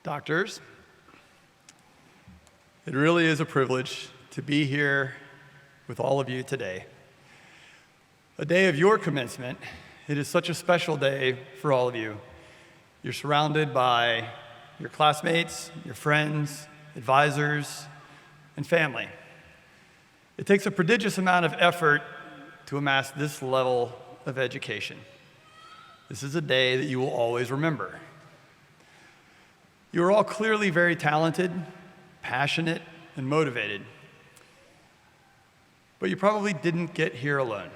Doctors, it really is a privilege to be here with all of you today. A day of your commencement. It is such a special day for all of you. You're surrounded by your classmates, your friends, advisors, and family. It takes a prodigious amount of effort to amass this level of education. This is a day that you will always remember. You are all clearly very talented, passionate, and motivated. But you probably didn't get here alone.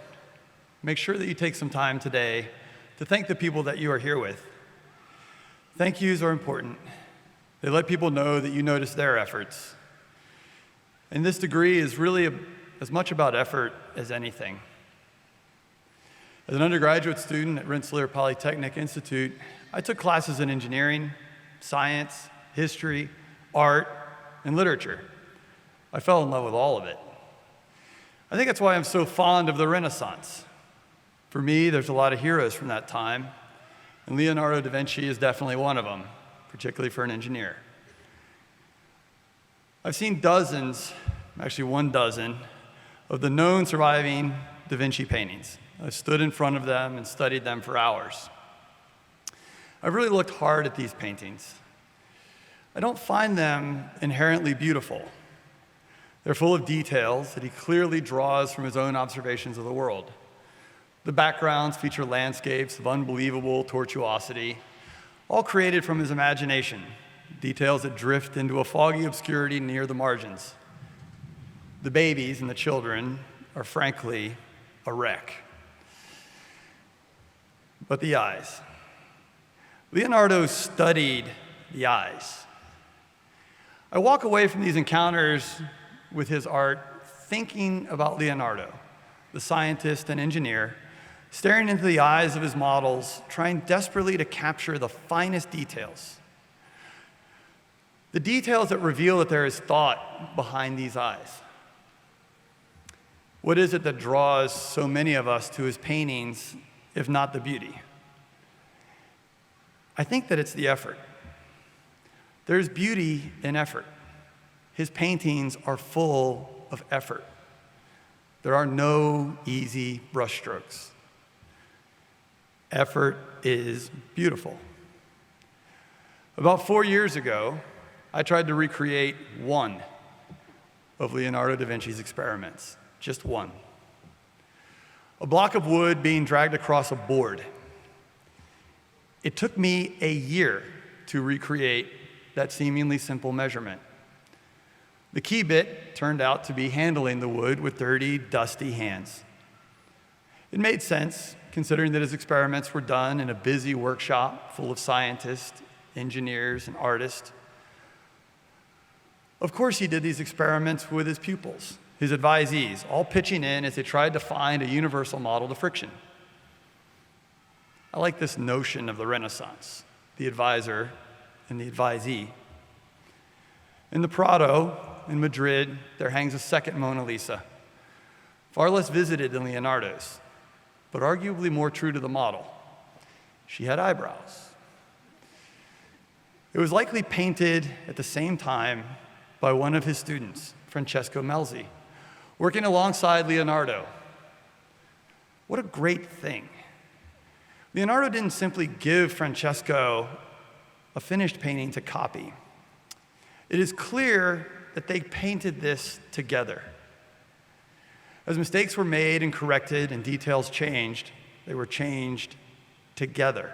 Make sure that you take some time today to thank the people that you are here with. Thank yous are important. They let people know that you notice their efforts. And this degree is really as much about effort as anything. As an undergraduate student at Rensselaer Polytechnic Institute, I took classes in engineering, science, history, art, and literature. I fell in love with all of it. I think that's why I'm so fond of the Renaissance. For me, there's a lot of heroes from that time, and Leonardo da Vinci is definitely one of them, particularly for an engineer. I've seen dozens, actually 12, of the known surviving Da Vinci paintings. I stood in front of them and studied them for hours. I've really looked hard at these paintings. I don't find them inherently beautiful. They're full of details that he clearly draws from his own observations of the world. The backgrounds feature landscapes of unbelievable tortuosity, all created from his imagination, details that drift into a foggy obscurity near the margins. The babies and the children are frankly a wreck. But the eyes. Leonardo studied the eyes. I walk away from these encounters with his art thinking about Leonardo, the scientist and engineer, staring into the eyes of his models, trying desperately to capture the finest details. The details that reveal that there is thought behind these eyes. What is it that draws so many of us to his paintings, if not the beauty? I think that it's the effort. There's beauty in effort. His paintings are full of effort. There are no easy brushstrokes. Effort is beautiful. About 4 years ago, I tried to recreate one of Leonardo da Vinci's experiments, just one. A block of wood being dragged across a board. It took me a year to recreate that seemingly simple measurement. The key bit turned out to be handling the wood with dirty, dusty hands. It made sense, considering that his experiments were done in a busy workshop full of scientists, engineers, and artists. Of course, he did these experiments with his pupils, his advisees, all pitching in as they tried to find a universal model to friction. I like this notion of the Renaissance, the advisor and the advisee. In the Prado in Madrid, there hangs a second Mona Lisa, far less visited than Leonardo's, but arguably more true to the model. She had eyebrows. It was likely painted at the same time by one of his students, Francesco Melzi, working alongside Leonardo. What a great thing. Leonardo didn't simply give Francesco a finished painting to copy. It is clear that they painted this together. As mistakes were made and corrected and details changed, they were changed together.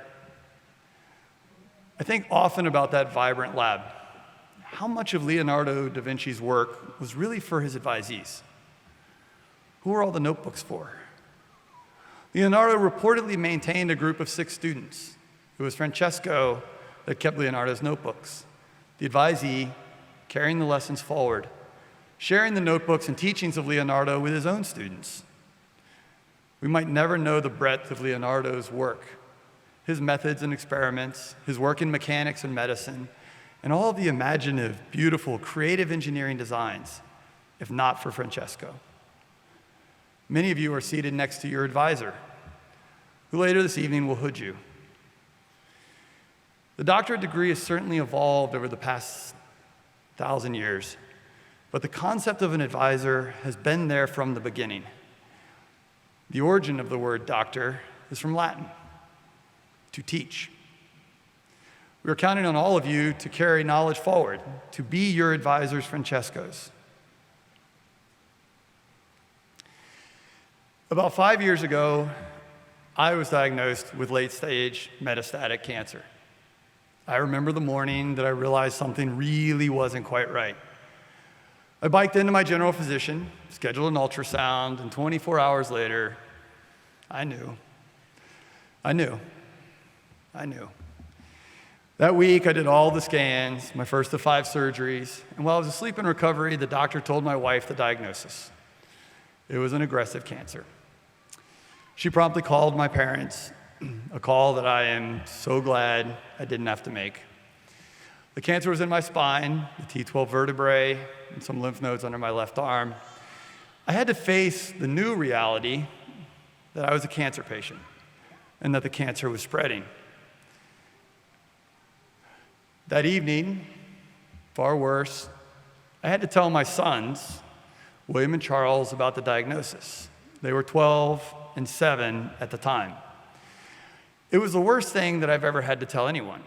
I think often about that vibrant lab. How much of Leonardo da Vinci's work was really for his advisees? Who were all the notebooks for? Leonardo reportedly maintained a group of 6 students. It was Francesco that kept Leonardo's notebooks, the advisee carrying the lessons forward, sharing the notebooks and teachings of Leonardo with his own students. We might never know the breadth of Leonardo's work, his methods and experiments, his work in mechanics and medicine, and all of the imaginative, beautiful, creative engineering designs, if not for Francesco. Many of you are seated next to your advisor, who later this evening will hood you. The doctorate degree has certainly evolved over the past 1,000 years, but the concept of an advisor has been there from the beginning. The origin of the word doctor is from Latin, to teach. We are counting on all of you to carry knowledge forward, to be your advisors, Francescos. About 5 years ago, I was diagnosed with late-stage metastatic cancer. I remember the morning that I realized something really wasn't quite right. I biked into my general physician, scheduled an ultrasound, and 24 hours later, I knew. That week, I did all the scans, my first of 5 surgeries, and while I was asleep in recovery, the doctor told my wife the diagnosis. It was an aggressive cancer. She promptly called my parents, a call that I am so glad I didn't have to make. The cancer was in my spine, the T12 vertebrae, and some lymph nodes under my left arm. I had to face the new reality that I was a cancer patient and that the cancer was spreading. That evening, far worse, I had to tell my sons, William and Charles, about the diagnosis. They were 12 and 7 at the time. It was the worst thing that I've ever had to tell anyone.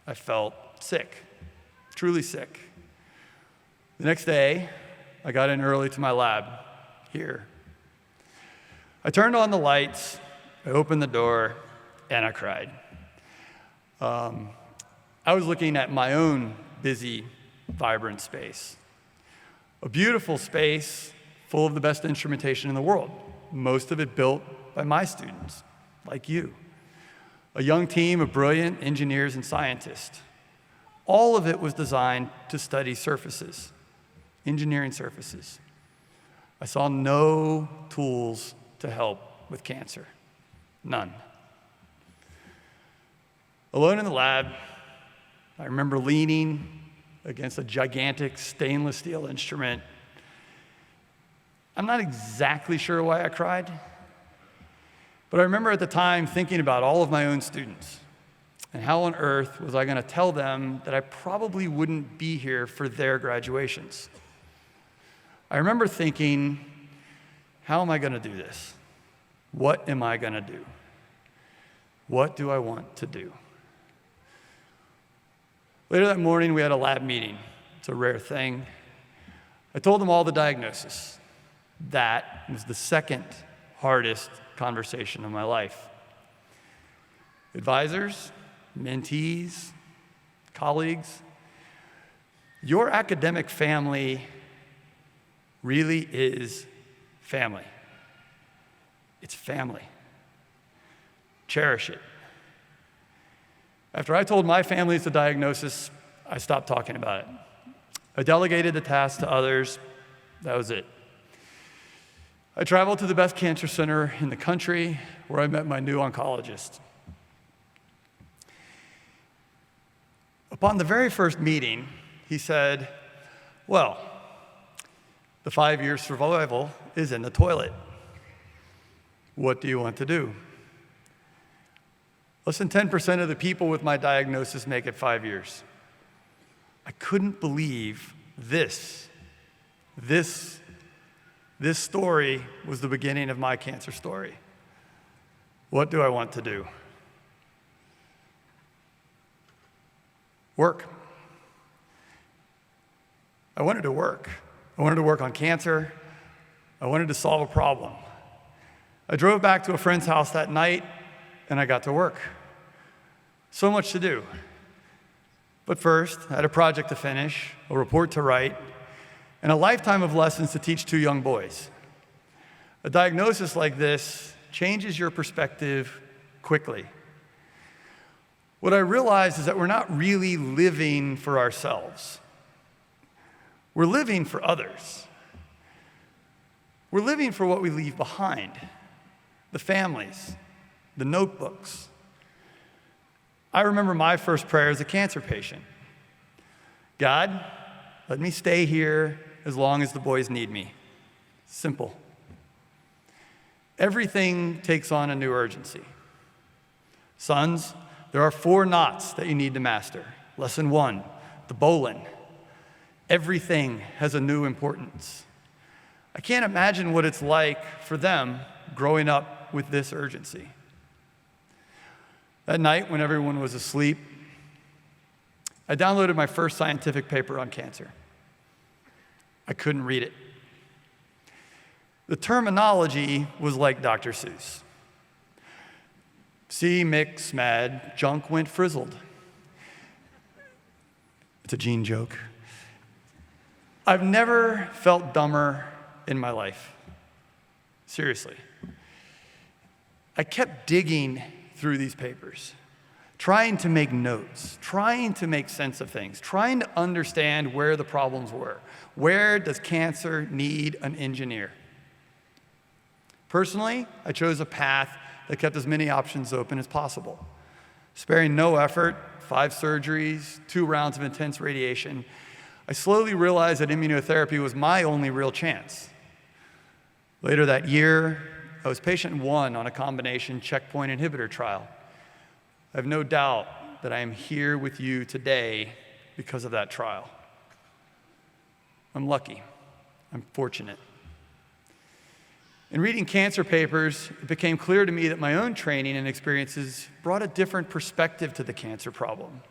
I felt sick, truly sick. The next day, I got in early to my lab here. I turned on the lights, I opened the door, and I cried. I was looking at my own busy, vibrant space. A beautiful space full of the best instrumentation in the world, most of it built by my students, like you. A young team of brilliant engineers and scientists. All of it was designed to study surfaces, engineering surfaces. I saw no tools to help with cancer, none. Alone in the lab, I remember leaning against a gigantic stainless steel instrument. I'm not exactly sure why I cried, but I remember at the time thinking about all of my own students and how on earth was I going to tell them that I probably wouldn't be here for their graduations. I remember thinking, how am I going to do this? What am I going to do? What do I want to do? Later that morning, we had a lab meeting. It's a rare thing. I told them all the diagnosis. That was the second hardest conversation of my life. Advisors, mentees, colleagues, your academic family really is family. It's family. Cherish it. After I told my families the diagnosis, I stopped talking about it. I delegated the task to others. That was it. I traveled to the best cancer center in the country where I met my new oncologist. Upon the very first meeting, he said, well, the 5-year survival is in the toilet. What do you want to do? Less than 10% of the people with my diagnosis make it 5 years. I couldn't believe this story was the beginning of my cancer story. What do I want to do? Work. I wanted to work. I wanted to work on cancer. I wanted to solve a problem. I drove back to a friend's house that night, and I got to work. So much to do. But first, I had a project to finish, a report to write, and a lifetime of lessons to teach 2 young boys. A diagnosis like this changes your perspective quickly. What I realized is that we're not really living for ourselves. We're living for others. We're living for what we leave behind, the families, the notebooks. I remember my first prayer as a cancer patient. God, let me stay here as long as the boys need me. Simple. Everything takes on a new urgency. Sons, There are 4 knots that you need to master. Lesson 1, the bowline. Everything has a new importance. I can't imagine what it's like for them growing up with this urgency. That night, when everyone was asleep, I downloaded my first scientific paper on cancer. I couldn't read it. The terminology was like Dr. Seuss. See, mix, mad, junk went frizzled. It's a Gene joke. I've never felt dumber in my life. Seriously. I kept digging through these papers, trying to make notes, trying to make sense of things, trying to understand where the problems were. Where does cancer need an engineer? Personally, I chose a path that kept as many options open as possible. Sparing no effort, 5 surgeries, 2 rounds of intense radiation, I slowly realized that immunotherapy was my only real chance. Later that year, I was patient 1 on a combination checkpoint inhibitor trial. I have no doubt that I am here with you today because of that trial. I'm lucky. I'm fortunate. In reading cancer papers, it became clear to me that my own training and experiences brought a different perspective to the cancer problem.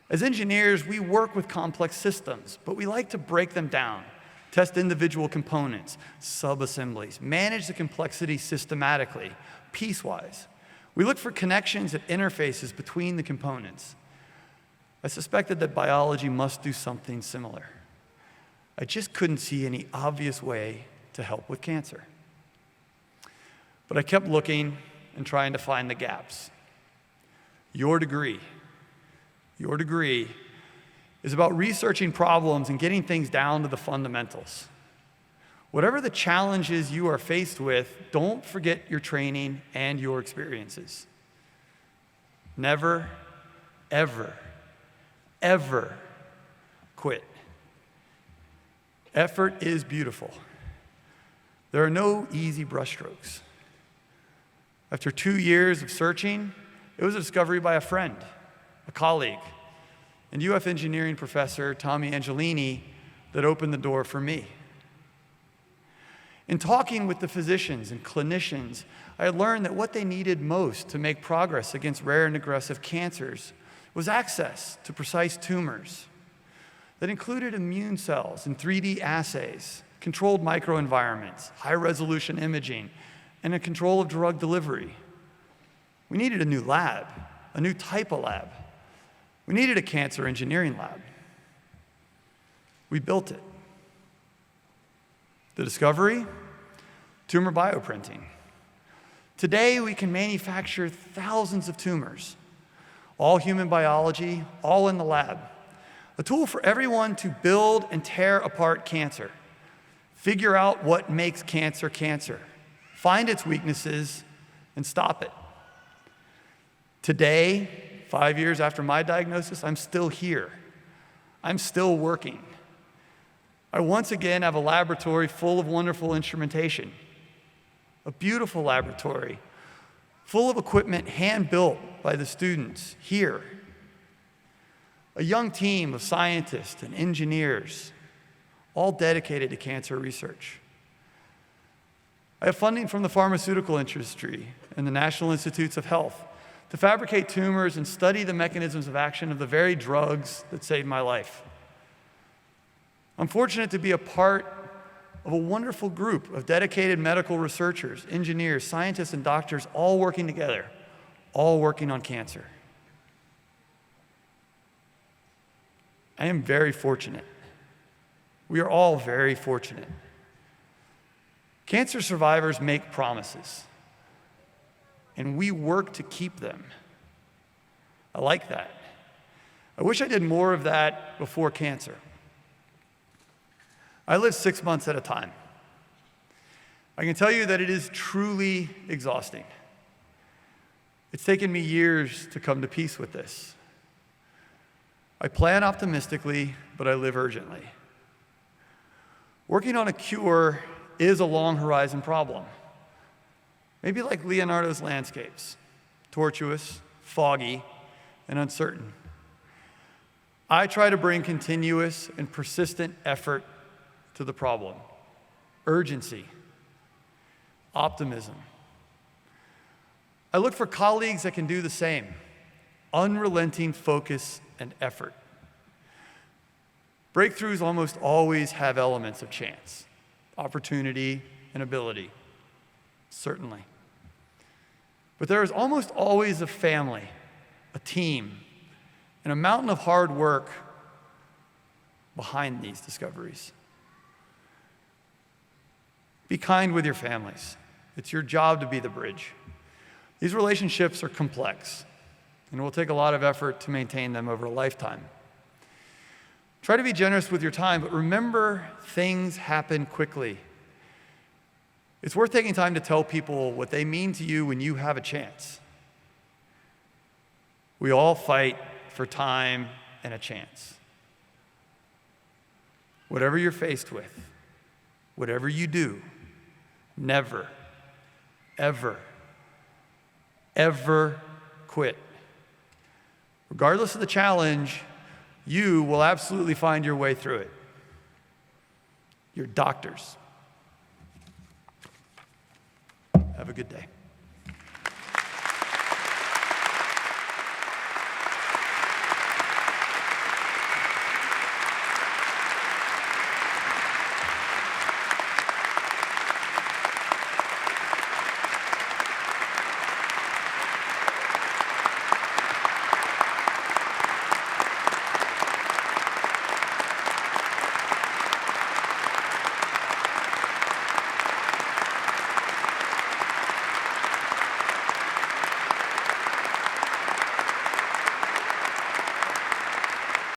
As engineers, we work with complex systems, but we like to break them down, test individual components, sub-assemblies, manage the complexity systematically, piecewise. We look for connections at interfaces between the components. I suspected that biology must do something similar. I just couldn't see any obvious way to help with cancer. But I kept looking and trying to find the gaps. Your degree is about researching problems and getting things down to the fundamentals. Whatever the challenges you are faced with, don't forget your training and your experiences. Never, ever, ever quit. Effort is beautiful. There are no easy brushstrokes. After 2 years of searching, it was a discovery by a friend, a colleague, and UF engineering professor Tommy Angelini that opened the door for me. In talking with the physicians and clinicians, I had learned that what they needed most to make progress against rare and aggressive cancers was access to precise tumors that included immune cells and 3D assays, controlled microenvironments, high-resolution imaging, and a control of drug delivery. We needed a new lab, a new type of lab. We needed a cancer engineering lab. We built it. The discovery? Tumor bioprinting. Today, we can manufacture thousands of tumors, all human biology, all in the lab. A tool for everyone to build and tear apart cancer. Figure out what makes cancer cancer. Find its weaknesses and stop it. Today, 5 years after my diagnosis, I'm still here. I'm still working. I once again have a laboratory full of wonderful instrumentation. A beautiful laboratory full of equipment hand-built by the students here. A young team of scientists and engineers, all dedicated to cancer research. I have funding from the pharmaceutical industry and the National Institutes of Health to fabricate tumors and study the mechanisms of action of the very drugs that saved my life. I'm fortunate to be a part of a wonderful group of dedicated medical researchers, engineers, scientists, and doctors all working together, all working on cancer. I am very fortunate. We are all very fortunate. Cancer survivors make promises, and we work to keep them. I like that. I wish I did more of that before cancer. I live 6 months at a time. I can tell you that it is truly exhausting. It's taken me years to come to peace with this. I plan optimistically, but I live urgently. Working on a cure is a long horizon problem. Maybe like Leonardo's landscapes, tortuous, foggy, and uncertain. I try to bring continuous and persistent effort to the problem, urgency, optimism. I look for colleagues that can do the same, unrelenting focus and effort. Breakthroughs almost always have elements of chance, opportunity, and ability, certainly. But there is almost always a family, a team, and a mountain of hard work behind these discoveries. Be kind with your families. It's your job to be the bridge. These relationships are complex, and it will take a lot of effort to maintain them over a lifetime. Try to be generous with your time, but remember, things happen quickly. It's worth taking time to tell people what they mean to you when you have a chance. We all fight for time and a chance. Whatever you're faced with, whatever you do, never, ever, ever quit. Regardless of the challenge, you will absolutely find your way through it. You're doctors. Have a good day.